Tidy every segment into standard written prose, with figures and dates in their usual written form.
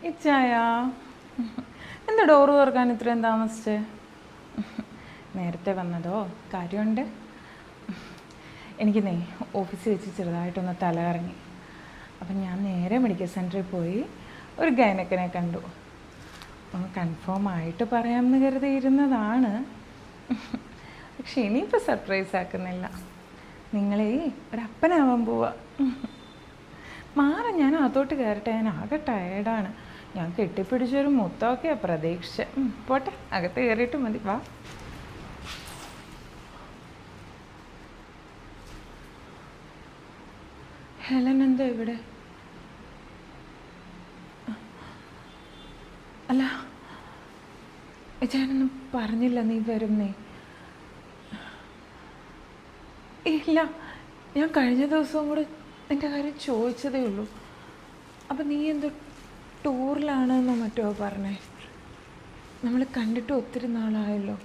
ഇച്ചായ എന്താ ഡോറ് തുറക്കാൻ ഇത്രയും താമസിച്ചേ? നേരത്തെ വന്നതോ? കാര്യമുണ്ട്. എനിക്കിന്നേ ഓഫീസിൽ വെച്ച് ചെറുതായിട്ടൊന്ന് തലകറങ്ങി. അപ്പം ഞാൻ നേരെ മെഡിക്കൽ സെൻറ്ററിൽ പോയി ഒരു ഗൈനക്കിനെ കണ്ടു. ഒന്ന് കൺഫേം ആയിട്ട് പറയാമെന്ന് കരുതിയിരുന്നതാണ്. പക്ഷെ ഇനിയിപ്പോൾ സർപ്രൈസ് ആക്കുന്നില്ല. നിങ്ങളെ ഒരപ്പനാവാൻ പോവാ. മാറി ഞാൻ അകത്തോട്ട് കയറട്ടെ, ഞാൻ ആകെ ടയേർഡാണ്. ഞാൻ കെട്ടിപ്പിടിച്ചൊരു മുത്തമൊക്കെയാണ് പ്രതീക്ഷിച്ച. പോട്ടെ, അകത്ത് കയറിയിട്ട് മതി. വാ. ഹെലൻ എന്താ ഇവിടെ? അല്ല, ഞാനൊന്നും പറഞ്ഞില്ല നീ വരും. നീ ഇല്ല, ഞാൻ കഴിഞ്ഞ ദിവസവും കൂടെ നിൻ്റെ കാര്യം ചോദിച്ചതേ ഉള്ളൂ. അപ്പം നീ എന്തോ ടൂറിലാണെന്നോ മറ്റോ പറഞ്ഞേ. നമ്മൾ കണ്ടിട്ട് ഒത്തിരി നാളായല്ലോ.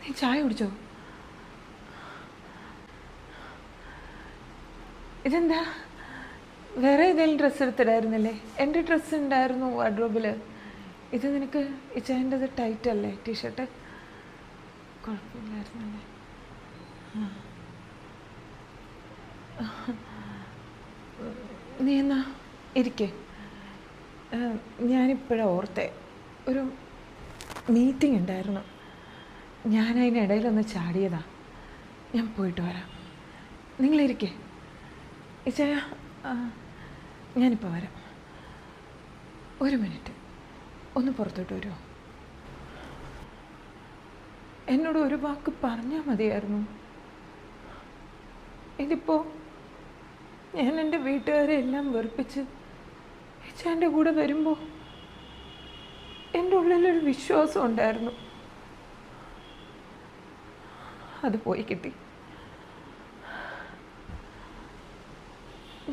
നീ ചായ കുടിച്ചോ? ഇതെന്താ, വേറെ ഏതെങ്കിലും ഡ്രസ്സ് എടുത്തിടായിരുന്നില്ലേ? എൻ്റെ ഡ്രസ്സ് ഉണ്ടായിരുന്നു വാർഡ്രോബിൽ. ഇത് നിനക്ക് ഇച്ചായൻ്റെത് ടൈറ്റ് അല്ലേ ടീഷർട്ട്? കുഴപ്പമില്ലായിരുന്നല്ലേ? നീ എന്നാ ഇരിക്കേ. ഞാനിപ്പോഴാണ് ഓർത്തേ, ഒരു മീറ്റിംഗ് ഉണ്ടായിരുന്നു. ഞാനതിനിടയിലൊന്ന് ചാടിയതാ. ഞാൻ പോയിട്ട് വരാം. നിങ്ങളിരിക്കേ. ഇച്ചായ, ഞാനിപ്പോൾ വരാം. ഒരു മിനിറ്റ്, ഒന്ന് പുറത്തോട്ട് വരുമോ? എന്നോട് ഒരു വാക്ക് പറഞ്ഞാൽ മതിയായിരുന്നു. ഇതിപ്പോൾ ഞാൻ എൻ്റെ വീട്ടുകാരെ എല്ലാം വെറുപ്പിച്ച് ഇച്ചാൻ്റെ കൂടെ വരുമ്പോൾ എൻ്റെ ഉള്ളിലൊരു വിശ്വാസം ഉണ്ടായിരുന്നു. അത് പോയി കിട്ടി.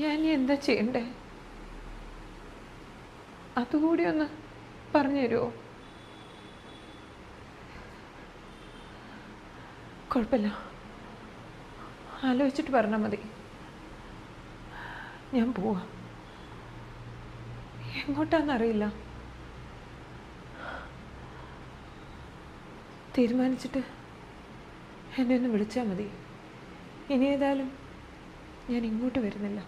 ഞാൻ എന്താ ചെയ്യണ്ടേ? അതുകൂടി ഒന്ന് പറഞ്ഞു തരുമോ? കുഴപ്പമില്ല, ആലോചിച്ചിട്ട് പറഞ്ഞാൽ മതി. ഞാൻ പോവാ. എങ്ങോട്ടാന്നറിയില്ല. തീരുമാനിച്ചിട്ട് എന്നെ ഒന്ന് വിളിച്ചാൽ മതി. ഇനി ഏതായാലും ഞാൻ ഇങ്ങോട്ട് വരുന്നില്ല.